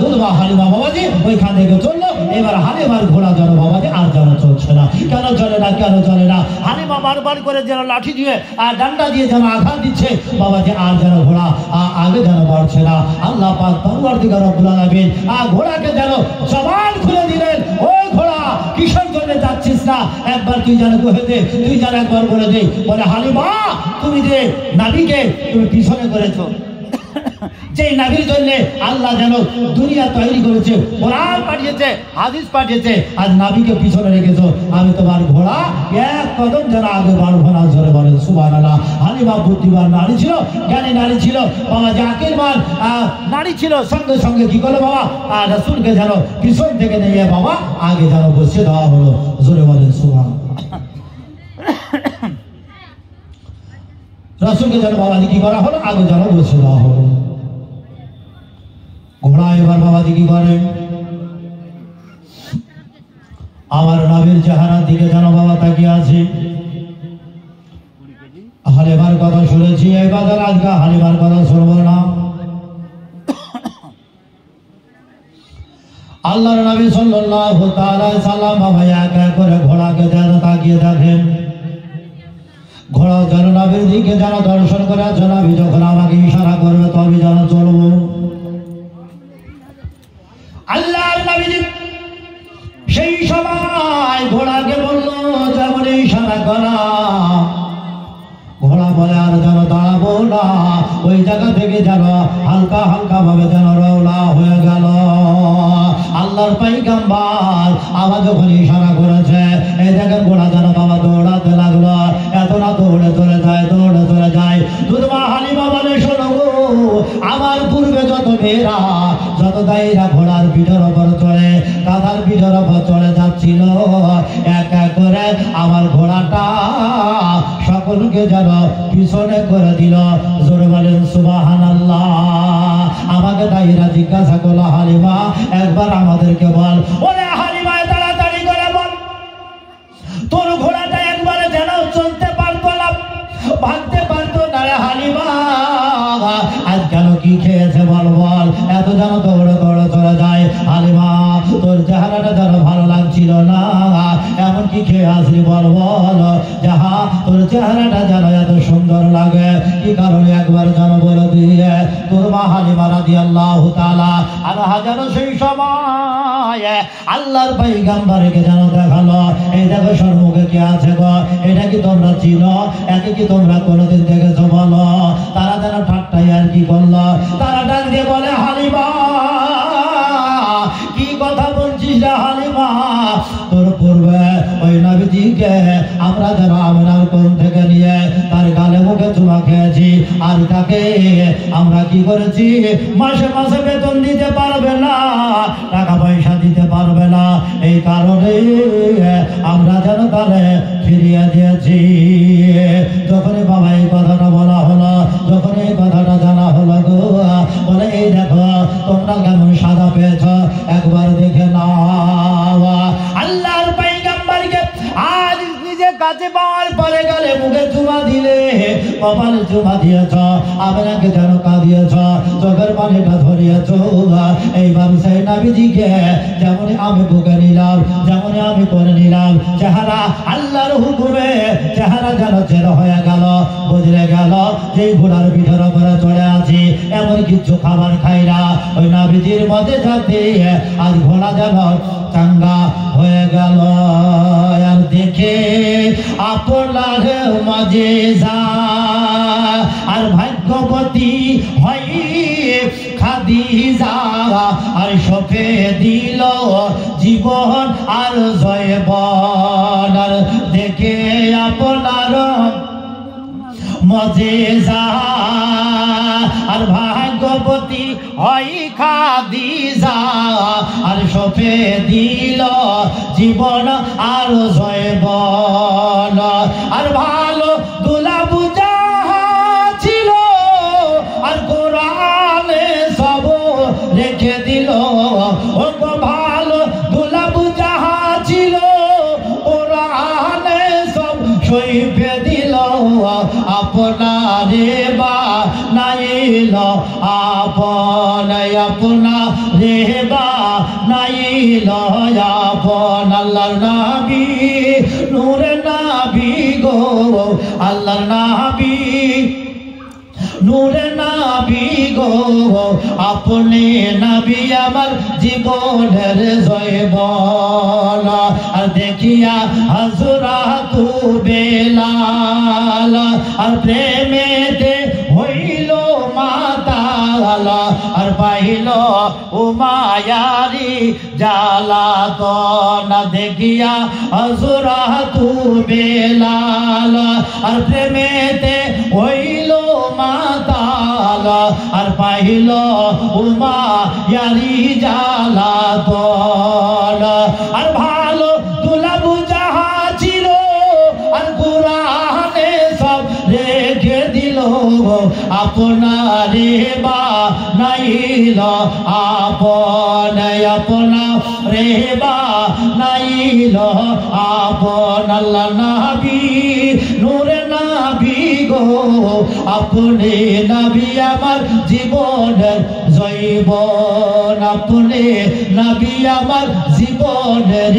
দুধবা হালিমা বাবাজি ওইখান থেকে চললো। এবার হালিমার ঘোড়া যেন বাবাজি আর যেন চলছে না। কেন চলে না, কেন চলে না? হালিমা বারবার করে যেন লাঠি দিয়ে ডান্ডা দিয়ে যেন আঘাত দিচ্ছে বাবাজি, আর যেন ঘোড়া আগে যেন বাড়ছে না। আল্লাহ পাক পরওয়ারদিগার রব্বুল আলামিন ঘোড়াকে যেন জবান খুলে দিলেন, ওই ঘোড়া কিসের জন্য যাচ্ছিস না, একবার তুই যেন কহে দে, তুই যেন একবার বলে দে। বলে হালিমা, তুমি যে নাবিকে তুমি পিছনে করেছো, যে নবীর জন্য আল্লাহ যেন দুনিয়া তৈরি করেছে, কোরআন পাঠিয়েছে, হাদিস পাঠিয়েছে, আজ নবীকে পিছনে রেখেছো। আমি তোমার ঘোড়া এক কদম যেন আগে বাড়বো না। জোরে বলেন সুবহানাল্লাহ। হালিমা বুদ্ধিমান নারী ছিল, জ্ঞানী নারী ছিল, বাবা জাকিরমান নারী ছিল। সঙ্গে সঙ্গে কি করলো বাবা, রাসূলকে যেন পিছন থেকে নিয়ে বাবা আগে যেন বসিয়ে দেওয়া হলো। জোরে বলেন সুবহানাল্লাহ। রাসূলকে যেন বাবাজি কি করা হলো, আগে যেন বসিয়ে দেওয়া হলো। ঘোড়া এবার বাবাজি কি করে, আমার নবীর চেহারার দিকে যেন বাবা তাকিয়ে আছে। হালিমার কথা শুনেছি, এবার আজকে হালিমার কথা শুনবো না। আল্লাহর নবী সাল্লাল্লাহু তাআলা সাল্লাম বাবা এক এক করে ঘোড়াকে যেন তাকিয়ে দেখেন। ঘোড়া যেন নবীর দিকে যেন দর্শন করে আছে। নবী যখন আমাকে ইশারা করবে তবে যেন চলবো। আল্লাহর নবী সেই সময় ঘোড়াকে বলল যেমন ইশারা করা। ঘোড়া বলে আর যেন দাঁড়াবো না, ওই জায়গা থেকে যেন হালকা হালকা ভাবে যেন রওনা হয়ে গেল। আল্লাহর পয়গম্বর আবার যখন ইশারা করেছে, এই দেখেন ঘোড়া যেন বাবা দৌড়াতে লাগলো। এত না দৌড়ে চলে যায়, দৌড়ে চলে যায়। দুধমা হালিমা বলে, শোনো গো, আমার পূর্বে যত মেয়েরা যত দায়ীরা ঘোড়ার পিঠের ওপর চড়ে, কাঁধার পিঠের ওপর চড়ে যাচ্ছিল, এক এক করে আমার ঘোড়াটা সকলকে যেন পিছনে করে দিল। জোরে বলেন সুবহানাল্লাহ। আমাকে দায়ীরা জিজ্ঞাসা করলো, হালিমা একবার আমাদেরকে বল। ওরে হালিমা, তাড়াতাড়ি করে বল, তোর ঘোড়াটা একবারে যেন চলতে পারতো না, ভাগতে পারতো না রে হালিমা। আজ কেন কি খেয়েছে বল, বল, এত যেন দৌড়ে দৌড়ে চলে যায়। হালিমা, তোর চেহারাটা যেন ভালো লাগছিল না, এমন কি খেয়ে আসলি বল, বল, যাহা তোর চেহারাটা যেন এত সুন্দর লাগে, কি কারণে একবার যেন বলে দিয়ে। তোর মা হালিমা রাদিয়াল্লাহু তাআলা আনহা যেন সেই সময় আল্লাহর পয়গম্বরকে যেন দেখালো, এই দেখো সম্মুখে কে আছে গো, এটা কি তোমরা চিনো, একে কি তোমরা কোনোদিন দেখেছো বলো। তারা যেন ঠাট্টাই আর কি করলো, তারা ডাক দিয়ে বলে, হালিমা কি কথা বলছিস রে হালিমা, তোর পূর্বে ওই নবীজিকে আমরা যেন আমিনার কোল থেকে নিয়ে তার গালে মুখে চুমা খেয়েছি, আর তাকে আমরা কি করেছি, মাসে মাসে বেতন দিতে পারবে না, টাকা পয়সা দিতে পারবে না, এই কারণে আমরা যেন তারে ফিরিয়ে দিয়েছি। যখনই বাবা এই কথাটা বলা হলো, যখন এই কথাটা জানা হলো গো, বলে এই দেখো তোমরা কেমন সাজা পেয়েছ, একবার দেখে নাও। আল্লাহর পয়গম্বরকে আজ নিজে কাছে পাওয়ার পরে গেলে মুখে চুমা দিলে, কপালে চুমা দিয়েছ, আপনাকে যেন কাঁদিয়েছ, চোখের পানিটা ধরিয়েছ। এইবার সেই নবীজিকে যেমনই আমি বুকে নিলাম, যেমনই আমি করে নিলাম, চেহারা আল্লাহর হুকুমে চেহারা যেন চের হয়ে গেল। বুঝলে গেল যে ঘোড়ার পিঠের উপরে চলে আছি, এমন কিছু খাবার খাই না, ওই নবীজির মধ্যে যাতে আজ ঘোড়া যেন চাঙ্গা হয়ে গেল। আর দেখে আপনার মজেজা, আর ভাগ্যবতী হয় খাদিজা, আর সফে দিল জীবন আর জয়বন। আর দেখে আপনার মজেজা, আর ভাগ্যবতী হয় খাদিজা, আর সফে দিল জীবন আর জয়বন। আর ভালো দুলা বুঝা ছিল, আর কোরআনে সব রেখে দিল। ও ভালো দুলা বুঝা ছিল, কোরআনে সব সইফে দিল। আপনারে বা নাই নাইল আপন আপনা রেবা নাইল আপন আল্লাহর নবী নূরে নবী গো আল্লাহর নবী নূরে নবী গো আপনি নবী আমার জীবনের জয়বল আর দেখিয়া হযরত বেলাল আর প্রেমেতে হইল মাতাল আর পাইল উমায়ারি জালাতন দেখিয়া হযরত বেলাল আর প্রেমেতে হইল মাতাল আর পাইল উমায়ারি জালাতন আর ভালো দুলাবু যাহা ছিল আর কুরআনে সব রেখে দিল আপনারে বা নাইল আপন আপনা রে বা নাইল আপন আল্লাহ নবী নূরে নবী গো আপনি নবী আমার জীবনের জয়বন আপনি নবী আমার জীবনের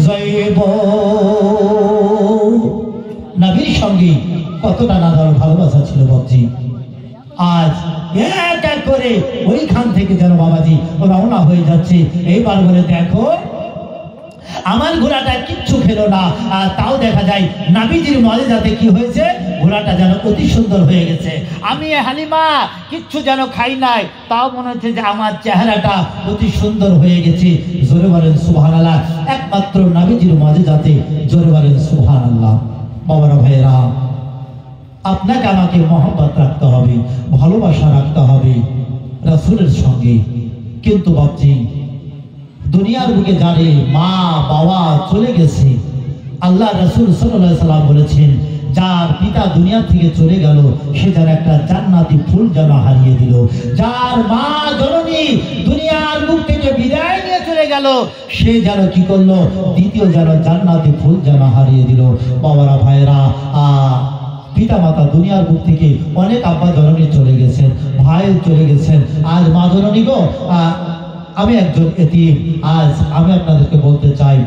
জয়বন নবীর সঙ্গে কতটা নাদার ভালোবাসা ছিল বাবজি আজ এক এক করে ওইখান থেকে যেন বাবাজি রওনা হয়ে যাচ্ছে এইবার বলে দেখো আমার ঘোড়াটা কিচ্ছু খেলো না আর তাও দেখা যায় নবীজির মুআজিজাতে কি হয়েছে ঘোড়াটা যেন অতি সুন্দর হয়ে গেছে আমি হালিমা কিচ্ছু যেন খাই নাই তাও মনে হচ্ছে যে আমার চেহারাটা অতি সুন্দর হয়ে গেছে জোরে বলেন সুবহানাল্লাহ একমাত্র নবীজির মুআজিজাতে জোরে বলেন সুবহানাল্লাহ বাবারা ভাইরা আপনাকে আমাকে মহব্বত রাখতে হবে ভালোবাসা রাখতে হবে রাসূলের সঙ্গে কিন্তু বাপজি দুনিয়ার বুকে যারে মা বাবা চলে গেছে আল্লাহ রাসূল সাল্লাল্লাহু আলাইহি সাল্লাম বলেছেন যার পিতা দুনিয়া থেকে চলে গেল সে যেন একটা জান্নাতি ফুল যেন হারিয়ে দিল যার মা জননী দুনিয়ার মুখ থেকে বিদায় নিয়ে চলে গেল সে যেন কি করলো দ্বিতীয় যেন জান্নাতি ফুল যেন হারিয়ে দিল বাবারা ভাইরা পিতা মাতা দুনিয়ার বুক থেকে অনেক আব্বা জননী চলে গেছেন ভাই চলে গেছেন আজ মা জননী গো আমি একজন এতিম আজ আমি আপনাদেরকে বলতে চাই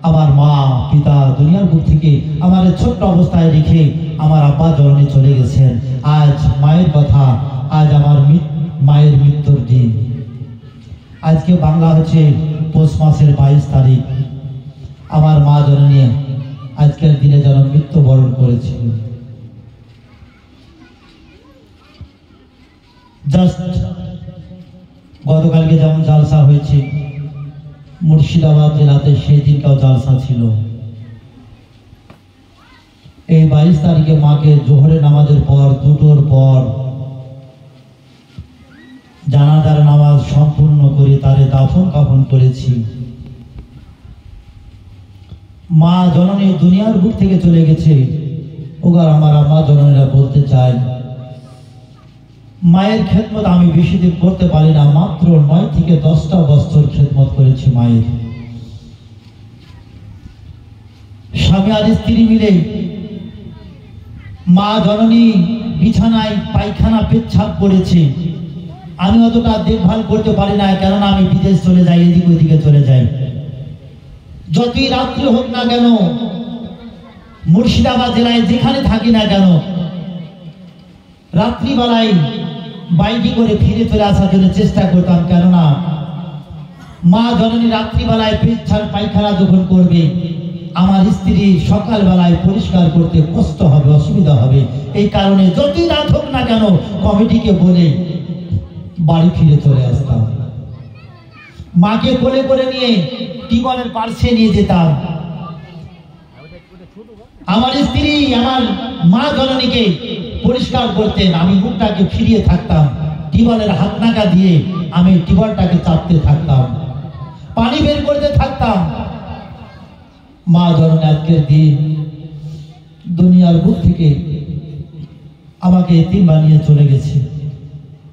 আমার মা পিতা দুনিয়ার বুক থেকে আমার ছোট্ট অবস্থায় রেখে আমার আব্বা জননী চলে গেছেন আজ মায়ের কথা আজ আমার মায়ের মৃত্যুর দিন আজকে বাংলা হচ্ছে পৌষ মাসের 22 তারিখ আমার মা জননী আজকের দিনে যেন মৃত্যুবরণ করেছিল জাস্ট গতকালকে যেমন জালসা হয়েছে মুর্শিদাবাদ জেলাতে সেই দিনটাও জালসা ছিল এই 22 তারিখে মাকে জোহরের নামাজের পর দুটোর পর জানাজার নামাজ সম্পূর্ণ করে তারে দাফন কাফন করেছি মা জননী দুনিয়ার বুক থেকে চলে গেছে ওগার আমার মা জননীরা বলতে চাই মায়ের খেদমত আমি বেশি দিন করতে পারি না মাত্র 9 থেকে 10টা বছর খেদমত করেছি মায়ের স্বামী আর স্ত্রী মিলে মা জননী বিছানায় পায়খানা পেচ্ছাপ করেছে আমি অতটা দেখভাল করতে পারি না কেননা আমি বিদেশ চলে যাই এদিক ওইদিকে চলে যাই যতই রাত্রি হোক না কেন মুর্শিদাবাদ জেলায় যেখানে থাকি না কেন রাত্রিবেলায় বাইকে করে ফিরে চলে আসার জন্য চেষ্টা করতাম কেননা মা জননী রাত্রিবেলায় পেচ্ছাপ পায়খানা যখন করবে আমার স্ত্রী সকালবেলায় পরিষ্কার করতে কষ্ট হবে অসুবিধা হবে এই কারণে যতই রাত হোক না কেন কমিটিকে বলে বাড়ি ফিরে চলে আসতাম মাকে কোলে করে নিয়ে টিবলের পার্শ্বে নিয়ে যেতাম আমার স্ত্রী আমার মা জননীকে পরিষ্কার করতেন আমি মুখটাকে ফিরিয়ে থাকতাম টিবলের হাত নাকা দিয়ে আমি টিবলটাকে চাপতে থাকতাম পানি বের করতে থাকতাম মা জননী আজকের দিন দুনিয়ার বুক থেকে আমাকে এতিম বানিয়ে চলে গেছে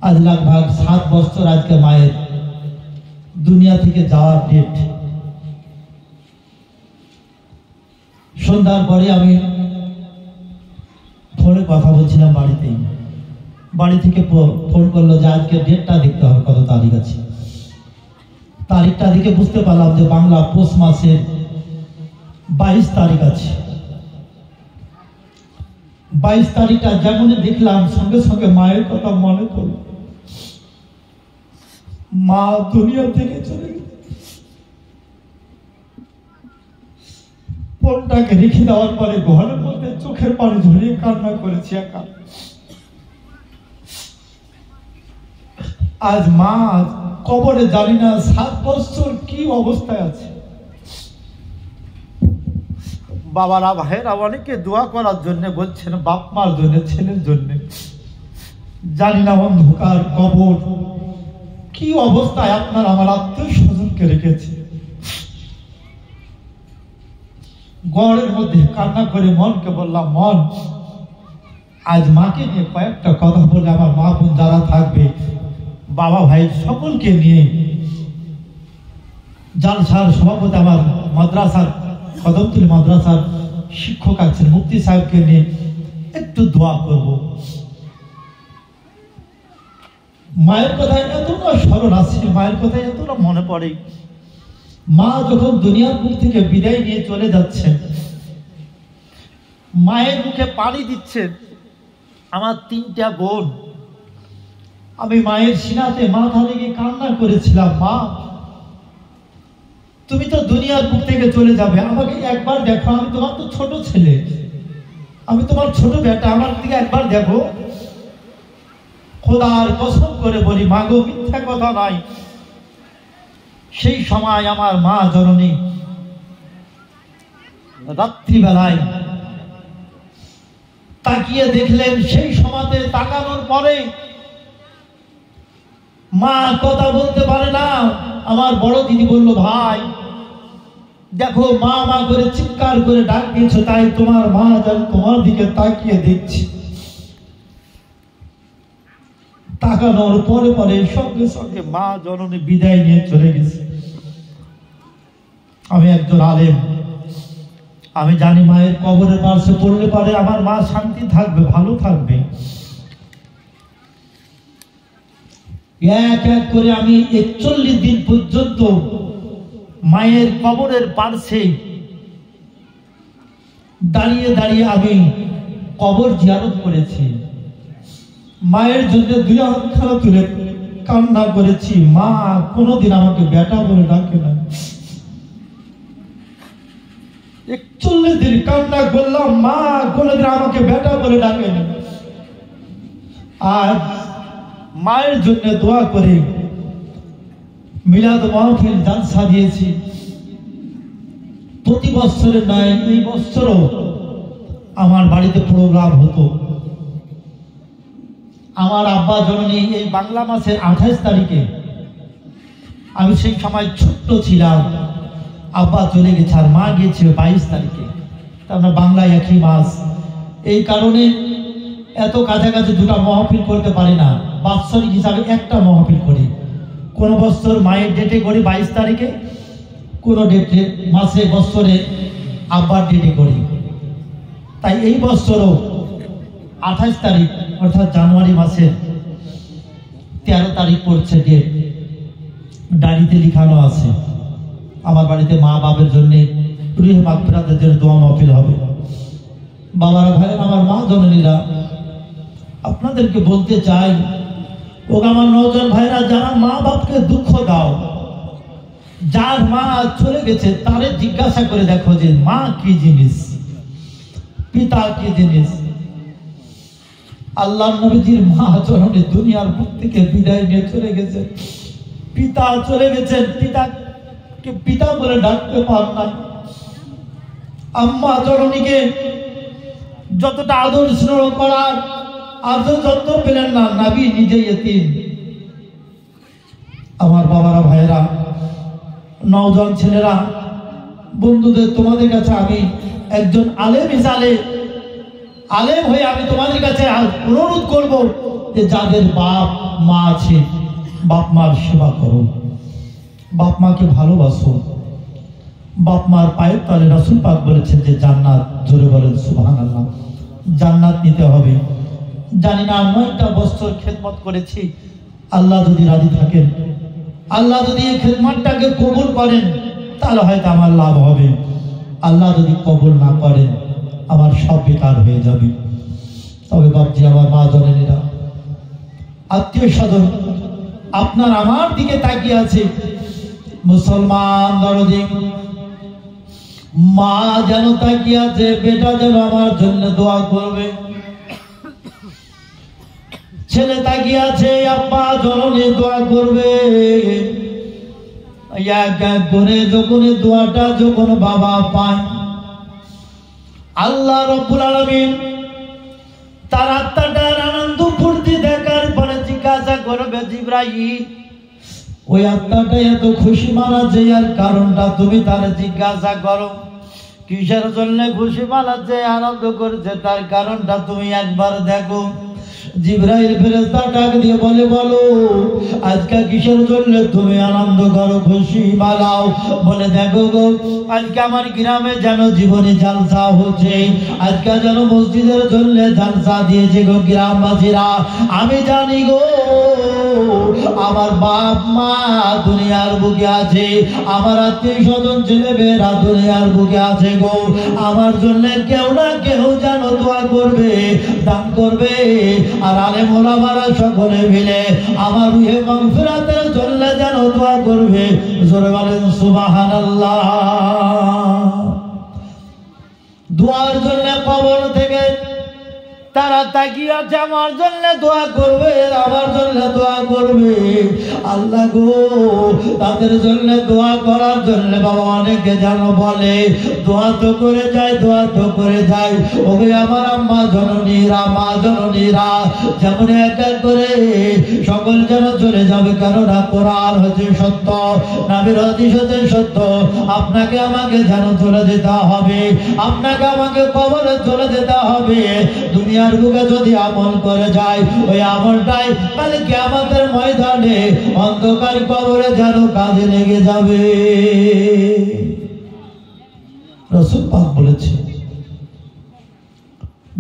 আজ लगभग 7 বছর আজকে মায়ের দুনিয়া থেকে যাওয়ার ডেট সন্ধ্যার পরে আমি ফোনে কথা বলছিলাম বাড়িতে বাড়ি থেকে ফোন করলো যে আজকে ডেটটা দেখতে হবে, কত তারিখ আছে। তারিখটা দেখে বুঝতে পারলাম যে বাংলা পৌষ মাসের 22 তারিখ আছে। 22 তারিখটা যেমনই দেখলাম সঙ্গে সঙ্গে মায়ের কথা মনে পড়ল। মা দুনিয়া থেকে চলে গেছে। ফোনটাকে রেখে দেওয়ার পরে ঘরের মধ্যে চোখের পানি ঝরিয়ে কান্না করেছি একা। আজ মা কবরে জানি না 7 বছর কি অবস্থায় আছে। বাবারা ভাইয়েরা অনেকে দোয়া করার জন্য বলছেন, বাপ মার জন্য, ছেলের জন্য। জানি না অন্ধকার কবর কি অবস্থায় আপনার আমার আত্মীয় স্বজনকে রেখেছে। গড়ের মধ্যে কান্না করে মনকে বললাম, মন আজ মাকে নিয়ে কয়েকটা কথা বলে আমার মা বোন যারা থাকবে, বাবা ভাই সকলকে নিয়ে জালসার সভাপতি আমার মাদ্রাসার কদমতলী মাদ্রাসার শিক্ষক আছেন মুফতি সাহেবকে নিয়ে একটু দোয়া করব। মায়ের কথায় এতটা স্মরণ আছে, মায়ের কথায় এতটা মনে পড়ে। মা যখন দুনিয়ার মুখ থেকে বিদায় নিয়ে চলে যাচ্ছেন, মায়ের মুখে পানি দিচ্ছেন আমার 3টা বোন। আমি মায়ের সিনাতে মাথা লেগে কান্না করেছিলাম, মা তুমি তো দুনিয়ার বুক থেকে চলে যাবে, আমাকে একবার দেখো, আমি তোমার তো ছোট ছেলে, আমি তোমার ছোট বেটা, আমার দিকে একবার দেখো। খোদার কসম করে বলি মা গো, মিথ্যা কথা নয়, সেই সময় আমার মা জননী রাত্রিবেলায় তাকিয়ে দেখলেন, সেই সময়তে তাকানোর পরে মা কথা বলতে পারে না। আমার বড় দিদি বলল, ভাই দেখো মা মা করে চিৎকার করে ডাক দিয়েছো, তাই তোমার মা যেন তোমার দিকে তাকিয়ে দেখছি। তাকানোর পরে পরে সঙ্গে সঙ্গে মা জননী বিদায় নিয়ে চলে গেছে। আমি একজন আলেম, আমি জানি মায়ের কবরের পাশে পড়লে পারে আমার মা শান্তি থাকবে, ভালো থাকবে। এক এক করে আমি 41 দিন পর্যন্ত মায়ের কবরের পাশে দাঁড়িয়ে দাঁড়িয়ে আমি কবর জিয়ারত করেছি। মায়ের জন্য 2 হাত তুলে কান্না করেছি। মা কোনোদিন আমাকে বেটা বলে ডাকে না। 41 দিন কান্না করলাম, মা কোনোদিন আমাকে বেটা বলে ডাকে না। আজ মায়ের জন্য দোয়া করে মিলাদ মাহফিল জালসা দিয়েছি। প্রতি বছরের নয়, এই বছরও আমার বাড়িতে প্রোগ্রাম হতো। আমার আব্বা জননী এই বাংলা মাসের 28 তারিখে, আমি সেই সময় ছোট্ট ছিলাম, আব্বা চলে গেছে আর মা গিয়েছিল 22 তারিখে। তারপরে বাংলায় একই মাস, এই কারণে এত কাছাকাছি 2টা মহফিল করতে পারি না। বাৎসরিক হিসাবে একটা মহফিল করি। কোন বছর মায়ের ডেটে করি 22 তারিখে, কোন ডেটে মাসে বছরে আব্বার ডেটে করি। তাই এই বছরও 28 তারিখ অর্থাৎ জানুয়ারি মাসের 13 তারিখ পড়ছে ডেট, ডায়েরিতে লিখানো আছে। আমার বাড়িতে মা বাবার জন্য রুহ মাগফিরাতের জন্য দোয়া মাহফিল হবে। বাবারা ভাইয়েরা, আমার মা জননীরা, আপনাদেরকে বলতে চাই, ও আমার নওজোয়ান ভাইরা, যারা মা বাপকে দুঃখ দাও, যার মা চলে গেছে তারে জিজ্ঞাসা করে দেখো যে মা কি জিনিস, পিতা কি জিনিস। আল্লাহ নবীজির মা জননী দুনিয়ার বুক থেকে বিদায় নিয়ে চলে গেছে, পিতা চলে গেছেন, পিতাকে পিতা বলে ডাকতে পার না। আম্মা জননীকে যতটা আদর স্নেহ করার আদর যত্ন পেলেন না, নবী নিজে ইতিম। আমার বাবারা ভাইয়েরা, নওজোয়ান ছেলেরা, বন্ধুদের, তোমাদের কাছে আমি একজন আলেম হিসাবে, আলেম হয়ে আমি তোমাদের কাছে অনুরোধ করব যে যাদের বাপ মা আছে, বাপ মার সেবা করো, বাপ মাকে ভালোবাসো। বাপ মার পায়ের তলে রাসূল পাক বলেছেন যে জান্নাত, জোরে বলেন সুবহানাল্লাহ, জান্নাত নিতে হবে। জানি না 9টা বছর খেদমত করেছি। আল্লাহ যদি রাজি থাকেন, আল্লাহ যদি এই খেদমতটাকে কবুল করেন, তাহলে হয়তো আমার লাভ হবে। আল্লাহ যদি কবুল না করেন, আমার সব বেকার হয়ে যাবে। তবে বাপজি, আমার মা জননীরা, আত্মীয় স্বজন আপনার আমার দিকে তাকিয়ে আছে। মুসলমান দরদি মা যেন তাকিয়ে আছে, বেটা যেন আমার জন্য দোয়া করবে। ছেলে তাকিয়ে আছে, আব্বা জননী দোয়া করবে। এক এক করে যখন দোয়াটা যখন বাবা পায়, আল্লাহ রাব্বুল আলামিন তার আত্মাটার আনন্দ ফুর্তি দেখার পরে জিজ্ঞাসা করবে, জিবরাইল, ওই আত্মাটা এত খুশি মানাচ্ছে, এর কারণটা তুমি তার জিজ্ঞাসা করো। কিসের জন্য খুশি মানাচ্ছে, আনন্দ করছে, তার কারণটা তুমি একবার দেখো। জিবরাইল ফেরেশতা ডাক দিয়ে বলে, বলো আজকে কিসের জন্য তুমি আনন্দ করো, খুশি মানাও? বলে, দেখো গো, আজকে আমার গ্রামে যেন জীবনে জালসা হচ্ছে, আজকে যেন মসজিদের জন্য জালসা দিয়েছে গো গ্রামবাসীরা। আমি জানি গো, আমার বাপ মা দুনিয়ার বুকে আছে, আমার আত্মীয় স্বজন ছেলে মেয়েরা দুনিয়ার বুকে আছে গো। আমার জন্য কেউ না কেউ যেন দোয়া করবে, দান করবে। আর আলেম ওলামারা সকলে মিলে আমার রুহে মাগফিরাতের জন্য যেন দোয়া করবে। জোরে বলেন সুবহানাল্লাহ। দোয়ার জন্য কবর থেকে তারা তাকিয়ে আছে, আমার জন্য দোয়া করবে, আমার জন্য দোয়া করবে। আল্লাহ গো, তাদের জন্য দোয়া করার জন্য বাবা অনেকে যেন বলে, দোয়া তো করে যায়, দোয়া তো করে যায়। ওকে আমার আম্মা জননীরা, মা জননীরা যেমন এক এক করে সকল যেন চলে যাবে, কেননা কোরআন হচ্ছে সত্য, নবীর হাদিস হচ্ছে সত্য। আপনাকে আমাকে যেন চলে যেতে হবে, আপনাকে আমাকে কবরে চলে যেতে হবে। দুনিয়ার বুকে যদি আমল করে যায়, ওই আমলটাই কাল কিয়ামতের ময়দানে অন্ধকার কবরে যেন কাজে লেগে যাবে। রাসূল পাক বলেছে,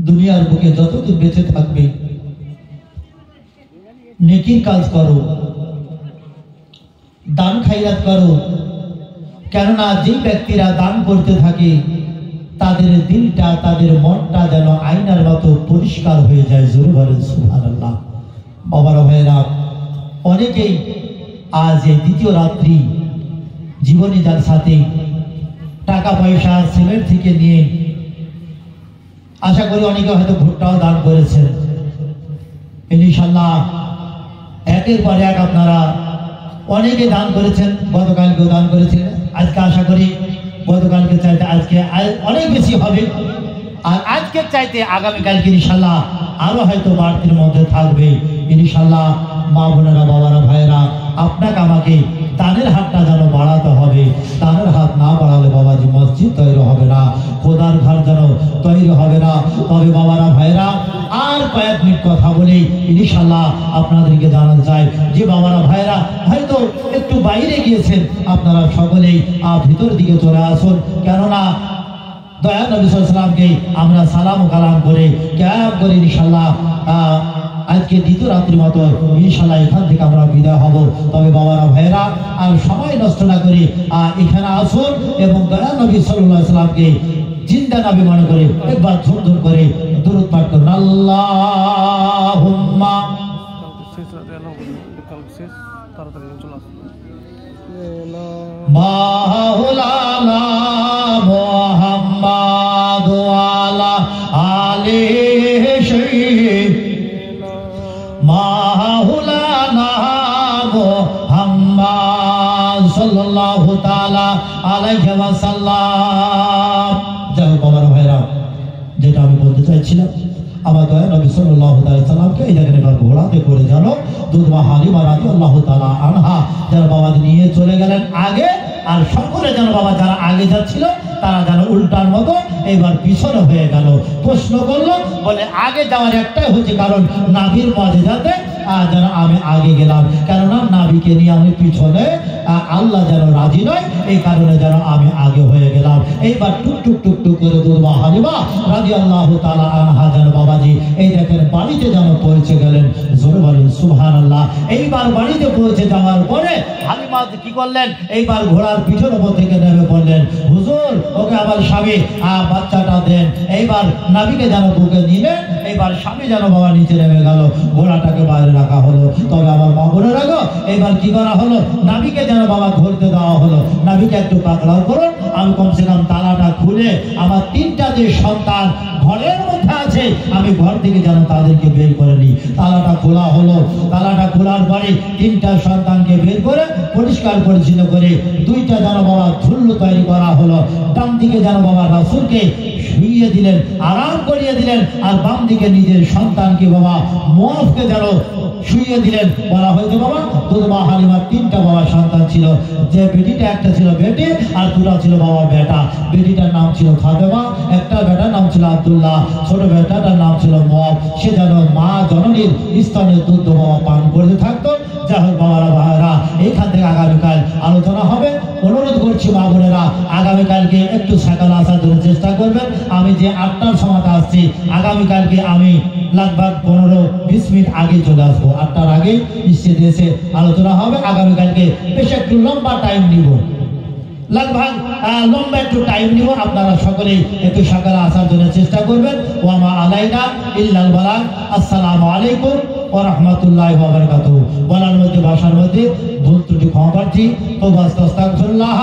দুনিয়ার বুকে যতদিন বেঁচে থাকবে নেকির কাজ করো, দান খায়রাত করো। কেননা যে ব্যক্তিরা দান করতে থাকে, তাদের দিলটা, তাদের মনটা যেন আয়নার মতো পরিষ্কার হয়ে যায়। জোরে বলেন সুবহানাল্লাহ। বাবারা ভাইয়েরা, অনেকেই আজ এই দ্বিতীয় রাত্রি জীবনী যার সাথে টাকা পয়সা সিমেন্ট থেকে নিয়ে, আশা করি অনেকে হয়তো ভুট্টাও দান করেছেন। ইনশাআল্লাহ একের পর এক আপনারা অনেকে দান করেছেন, গতকালকেও দান করেছিলেন। আজকে আশা করি গতকালকে চাইতে আজকে অনেক বেশি হবে, আর আজকের চাইতে আগামীকালকে ইনশাআল্লাহ আরো হয়তো বাড়তির মধ্যে থাকবে ইনশাআল্লাহ। মা বোনেরা, বাবারা, ভাইয়েরা, আপনাকে আমাকে দানের হাতটা যেন বাড়াতে হবে। দানের হাত না বাড়ালে বাবাজি মসজিদ তৈরি হবে না, খোদার ঘর যেন তৈরি হবে না। তবে বাবারা, ভাইয়েরা, আর কয়েক মিনিট কথা বলেই ইনশাআল্লাহ আপনাদেরকে জানাতে চাই যে বাবারা, ভাইয়েরা হয়তো একটু বাইরে গিয়েছেন, আপনারা সকলেই ভিতর দিকে চলে আসুন। কেননা দয়া নবী সাল্লাল্লাহু আলাইহি ওয়াসাল্লামকে আমরা সালাম ও কালাম করে ক্যাব করে ইনশাআল্লাহ আজকে দ্বিতীয় রাত্রির মতো ইনশাআল্লাহ এখান থেকে আমরা বিদায় হব। তবে বাবারা, ভাইয়েরা, আর সময় নষ্ট না করে এখানে আসুন এবং দয়া নবী সাল্লাল্লাহু আলাইহি ওয়াসাল্লামকে জিন্দা নবী মনে করে একবার ঝুমঝুম করে দুরূদ পাঠ করুন। আল্লাহুম্মা মাওলানা মুহাম্মাদ ওয়ালা আলিহি সাইয়্যিদিনা মাওলানা মুহাম্মাদ সাল্লাল্লাহু তাআলা আলাইহি ওয়াসাল্লাম। যাও বাবার ভাইরা, যেটা আমি বলতে চাইছিলাম, আমার দয়া নবী সাল্লাল্লাহু আলাইহি সাল্লামকে এই জায়গায় এবার ঘোড়াতে করে জানো দুধমা হালিমা রাদিয়াল্লাহু তাআলা আনহা যারা বাবা নিয়ে চলে গেলেন আগে, আর সকলে যেন বাবা যারা আগে যাচ্ছিল তারা যেন উল্টার মতো এইবার পিছনে হয়ে গেল। প্রশ্ন করলো, বলে আগে যাওয়ার একটাই হচ্ছে কারণ নাবির মজেদাতে যেন আমি আগে গেলাম, কেননা নাবিকে নিয়ে আমি পিছনে আল্লাহ যেন রাজি নয়, এই কারণে যেন আমি আগে হয়ে গেলাম। এইবার টুক টুক টুক টুক করে দুর্বা হালিমা রাদিয়াল্লাহু তাআলা আনহা যেন বাবাজি এই দেখেন বাড়িতে যেন পৌঁছে গেলেন। জোরে বলেন সুবহানাল্লাহ। এইবার বাড়িতে পৌঁছে যাওয়ার পরে হালিমা কি করলেন, এইবার ঘোড়ার পিঠের উপর থেকে নেমে পড়লেন, হুজুর ওকে আবার স্বামী বাচ্চাটা দেন। এইবার নাবিকে যেন বুকে নিলেন, এইবার স্বামী যেন বাবা নিচে নেমে গেল, ঘোড়াটাকে বাইরে রাখা হলো। তবে আমার মা বোনের আগে এইবার কি করা হলো, নাবিকে যেন বাবা ধরতে দেওয়া হলো। নাবিকে একটু পাকড়াও করুন, আমি কমসে কম তালাটা খুলে আমার 3টা যে সন্তান ঘরের মধ্যে আছে আমি ঘর থেকে যেন তাদেরকে বের করে নিই। তালাটা খোলা হলো। তালাটা খোলার পরে 3টা সন্তানকে বের করে পরিষ্কার পরিচ্ছন্ন করে 2টা যেন বাবা ঝুল্লু তৈরি করা হলো। ডান দিকে যেন বাবা রাসূলকে শুইয়ে দিলেন, আরাম করিয়ে দিলেন, আর বাম দিকে নিজের সন্তানকে বাবা মুআফকে যেন শুইয়ে দিলেন। বলা হয়েছে বাবা দুর্বা হালিমার 3টা বাবা সন্তান ছিল, যে বেটিটা একটা ছিল বেটি আর 2টা ছিল বাবা বেটা। বেটিটার নাম ছিল ফাতেমা, একটা বেটার নাম ছিল আব্দুল্লাহ, ছোট বেটাটার নাম ছিল মুআফ। সে যেন মা জননীর স্তনের দুধ বাবা পান করতে থাকতো। যাই হোক বাবারা ভাইরা, এইখান থেকে আগামীকাল আলোচনা হবে। অনুরোধ করছি মা বোনেরা আগামীকালকে একটু সকালে আসার জন্য চেষ্টা করবেন। আমি যে 8টার সময় আসছি, আগামীকালকে আমি लगभग 15-20 মিনিট আগে চলে আসবো। 8টার আগে স্টেজে এসে আলোচনা হবে। আগামীকালকে বেশ একটু লম্বা টাইম নিব, लगभग লম্বা একটু টাইম নিব। আপনারা সকলেই একটু সকালে আসার জন্য চেষ্টা করবেন। ওয়ামা আলাইনা ইল্লাল বালাগ। আসসালামু আলাইকুম ওয়া রাহমাতুল্লাহি ওয়া বারাকাতুহু। বলার মধ্যে ভাষার মধ্যে ভুল ত্রুটি ক্ষমা প্রার্থী। তওবা আস্তাগফিরুল্লাহ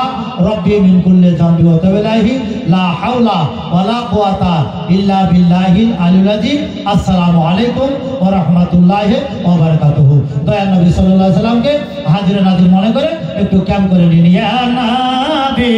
রব্বি মিন কুল্লি যামবি ওয়া তাওবা ইলাইহি লা হাওলা ওয়া লা কুওয়াতা ইল্লা বিল্লাহিল আলিয়্যিল আযীম। আসসালামু আলাইকুম ওয়া রাহমাতুল্লাহি ওয়া বারাকাতুহু। দয়ার নবী সাল্লাল্লাহু আলাইহি সাল্লামকে হাজির নাজির মনে করে একটু ক্যাম্প করে নিন। ইয়া নবী